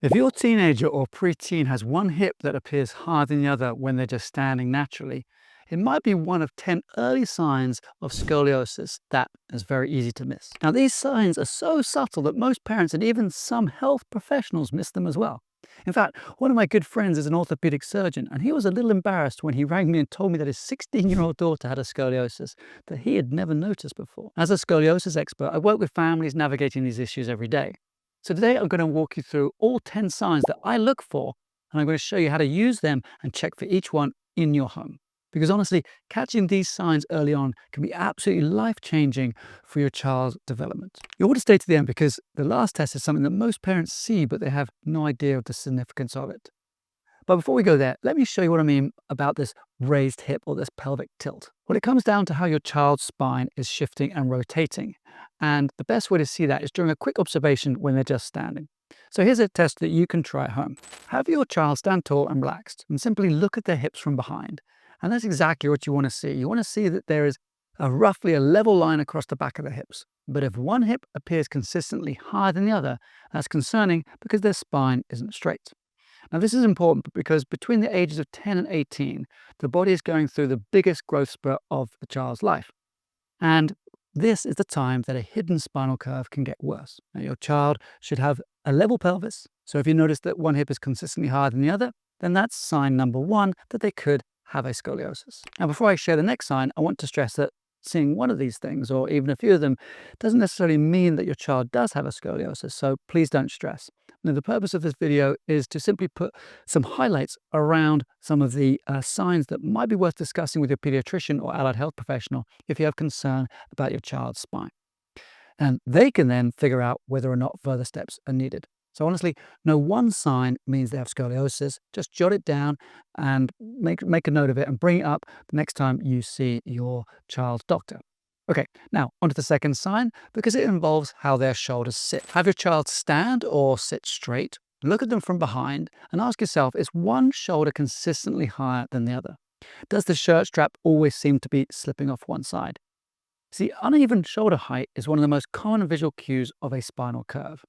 If your teenager or preteen has one hip that appears higher than the other when they're just standing naturally, it might be one of 10 early signs of scoliosis that is very easy to miss. Now, these signs are so subtle that most parents and even some health professionals miss them as well. In fact, one of my good friends is an orthopedic surgeon, and he was a little embarrassed when he rang me and told me that his 16-year-old daughter had a scoliosis that he had never noticed before. As a scoliosis expert, I work with families navigating these issues every day. So today I'm going to walk you through all 10 signs that I look for, and I'm going to show you how to use them and check for each one in your home. Because honestly, catching these signs early on can be absolutely life-changing for your child's development. You want to stay to the end because the last test is something that most parents see, but they have no idea of the significance of it. But before we go there, let me show you what I mean about this raised hip or this pelvic tilt. Well, it comes down to how your child's spine is shifting and rotating. And the best way to see that is during a quick observation when they're just standing. So here's a test that you can try at home. Have your child stand tall and relaxed and simply look at their hips from behind. And that's exactly what you want to see. You want to see that there is roughly a level line across the back of the hips. But if one hip appears consistently higher than the other, that's concerning because their spine isn't straight. Now, this is important because between the ages of 10 and 18, the body is going through the biggest growth spurt of the child's life. And this is the time that a hidden spinal curve can get worse. Now, your child should have a level pelvis. So if you notice that one hip is consistently higher than the other, then that's sign number one that they could have a scoliosis. Now, before I share the next sign, I want to stress that seeing one of these things, or even a few of them, doesn't necessarily mean that your child does have a scoliosis, so please don't stress. Now, the purpose of this video is to simply put some highlights around some of the signs that might be worth discussing with your pediatrician or allied health professional if you have concern about your child's spine. And they can then figure out whether or not further steps are needed. So honestly, no one sign means they have scoliosis. Just jot it down and make a note of it and bring it up the next time you see your child's doctor. Okay, now onto the second sign, because it involves how their shoulders sit. Have your child stand or sit straight, look at them from behind, and ask yourself, is one shoulder consistently higher than the other? Does the shirt strap always seem to be slipping off one side? See, uneven shoulder height is one of the most common visual cues of a spinal curve.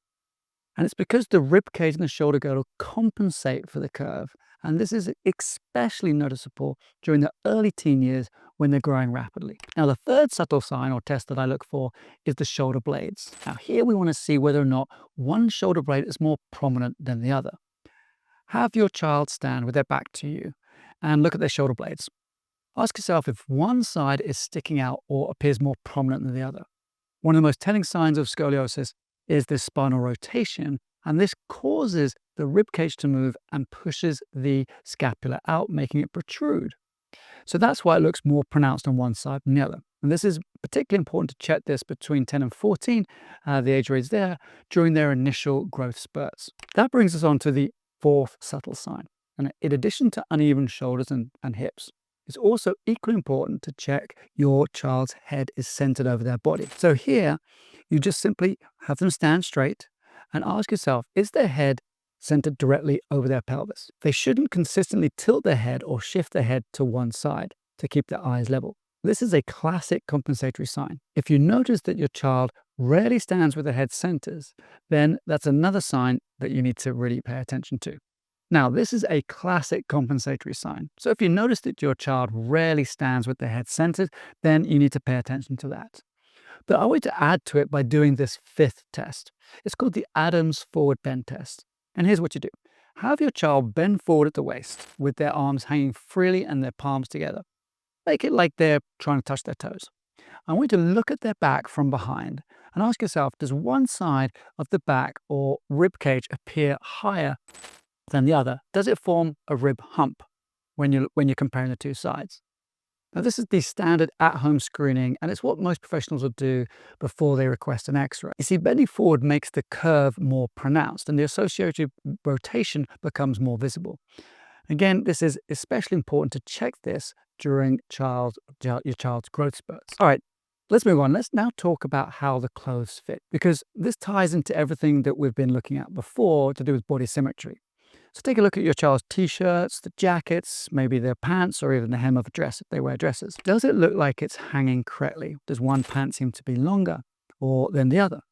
And it's because the rib cage and the shoulder girdle compensate for the curve. And this is especially noticeable during the early teen years when they're growing rapidly. Now, the third subtle sign or test that I look for is the shoulder blades. Now, here we want to see whether or not one shoulder blade is more prominent than the other. Have your child stand with their back to you and look at their shoulder blades. Ask yourself if one side is sticking out or appears more prominent than the other. One of the most telling signs of scoliosis is this spinal rotation, and this causes the rib cage to move and pushes the scapula out, making it protrude. So that's why it looks more pronounced on one side than the other. And this is particularly important to check this between 10 and 14, the age range there, during their initial growth spurts. That brings us on to the fourth subtle sign. And in addition to uneven shoulders and hips, it's also equally important to check your child's head is centered over their body. So here, you just simply have them stand straight and ask yourself, is their head centered directly over their pelvis? They shouldn't consistently tilt their head or shift their head to one side to keep their eyes level. This is a classic compensatory sign. If you notice that your child rarely stands with their head centers, then that's another sign that you need to really pay attention to. Now, this is a classic compensatory sign. So if you notice that your child rarely stands with their head centered, then you need to pay attention to that. But I want to add to it by doing this fifth test. It's called the Adams forward bend test. And here's what you do. Have your child bend forward at the waist with their arms hanging freely and their palms together. Make it like they're trying to touch their toes. I want you to look at their back from behind and ask yourself, does one side of the back or rib cage appear higher than the other? Does it form a rib hump when you're comparing the two sides? Now, this is the standard at-home screening, and it's what most professionals will do before they request an X-ray. You see, bending forward makes the curve more pronounced, and the associated rotation becomes more visible. Again, this is especially important to check this during your child's growth spurts. All right, let's move on. Let's now talk about how the clothes fit, because this ties into everything that we've been looking at before to do with body symmetry. So take a look at your child's t-shirts, the jackets, maybe their pants, or even the hem of a dress if they wear dresses. Does it look like it's hanging correctly? Does one pant seem to be longer than the other?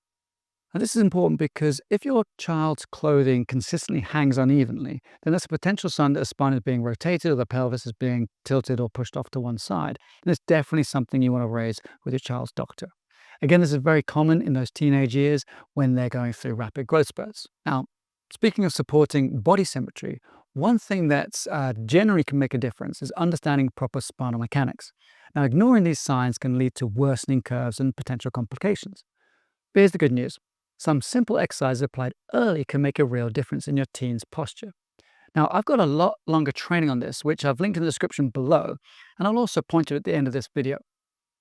And this is important because if your child's clothing consistently hangs unevenly, then that's a potential sign that the spine is being rotated or the pelvis is being tilted or pushed off to one side. And it's definitely something you want to raise with your child's doctor. Again, this is very common in those teenage years when they're going through rapid growth spurts. Now, speaking of supporting body symmetry, one thing that generally can make a difference is understanding proper spinal mechanics. Now, ignoring these signs can lead to worsening curves and potential complications. But here's the good news. Some simple exercises applied early can make a real difference in your teen's posture. Now, I've got a lot longer training on this, which I've linked in the description below, and I'll also point to it at the end of this video.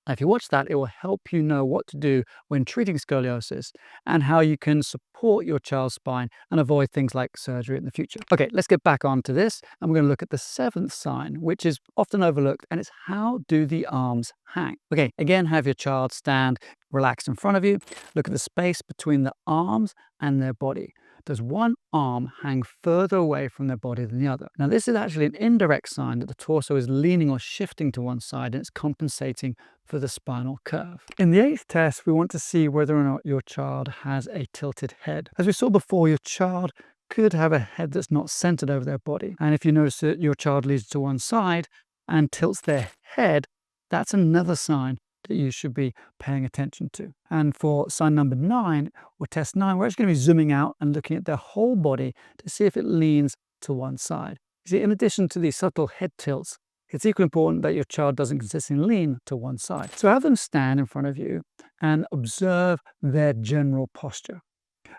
Now, if you watch that, it will help you know what to do when treating scoliosis and how you can support your child's spine and avoid things like surgery in the future. Okay, let's get back onto this, and we're going to look at the seventh sign, which is often overlooked, and it's how do the arms hang? Okay, again, have your child stand relaxed in front of you. Look at the space between the arms and their body. Does one arm hang further away from their body than the other? Now, this is actually an indirect sign that the torso is leaning or shifting to one side and it's compensating for the spinal curve. In the eighth test, we want to see whether or not your child has a tilted head. As we saw before, your child could have a head that's not centered over their body. And if you notice that your child leans to one side and tilts their head, that's another sign that you should be paying attention to. And for sign number 9, or test 9, we're actually going to be zooming out and looking at their whole body to see if it leans to one side. You see, in addition to these subtle head tilts, it's equally important that your child doesn't consistently lean to one side. So have them stand in front of you and observe their general posture.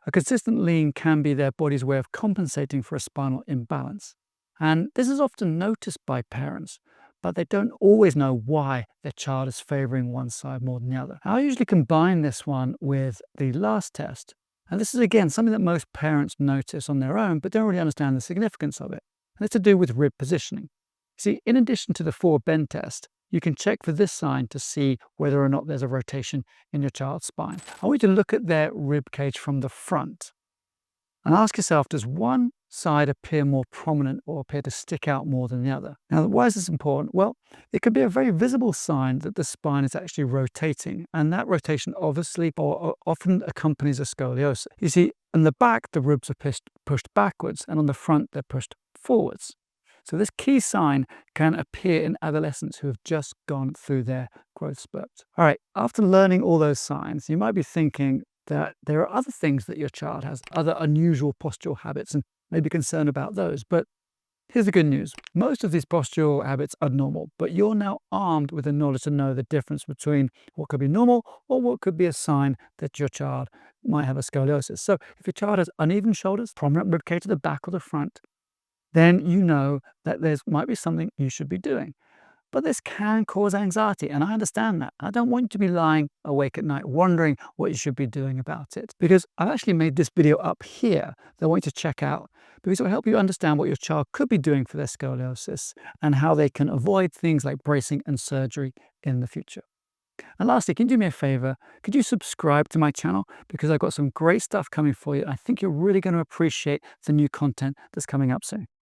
A consistent lean can be their body's way of compensating for a spinal imbalance. And this is often noticed by parents, but they don't always know why their child is favoring one side more than the other. I usually combine this one with the last test. And this is, again, something that most parents notice on their own, but don't really understand the significance of it. And it's to do with rib positioning. See, in addition to the 4-bend test, you can check for this sign to see whether or not there's a rotation in your child's spine. I want you to look at their rib cage from the front and ask yourself, does one side appear more prominent or appear to stick out more than the other? Now, why is this important? Well, it could be a very visible sign that the spine is actually rotating, and that rotation obviously or often accompanies a scoliosis. You see, in the back, the ribs are pushed backwards, and on the front, they're pushed forwards. So this key sign can appear in adolescents who have just gone through their growth spurts. All right, after learning all those signs, you might be thinking that there are other things that your child has, other unusual postural habits, and maybe concerned about those. But here's the good news. Most of these postural habits are normal, but you're now armed with the knowledge to know the difference between what could be normal or what could be a sign that your child might have a scoliosis. So if your child has uneven shoulders, prominent rib cage to the back or the front, then you know that there might be something you should be doing. But this can cause anxiety, and I understand that. I don't want you to be lying awake at night wondering what you should be doing about it, because I've actually made this video up here that I want you to check out, because it will help you understand what your child could be doing for their scoliosis and how they can avoid things like bracing and surgery in the future. And lastly, can you do me a favor? Could you subscribe to my channel? Because I've got some great stuff coming for you. I think you're really going to appreciate the new content that's coming up soon.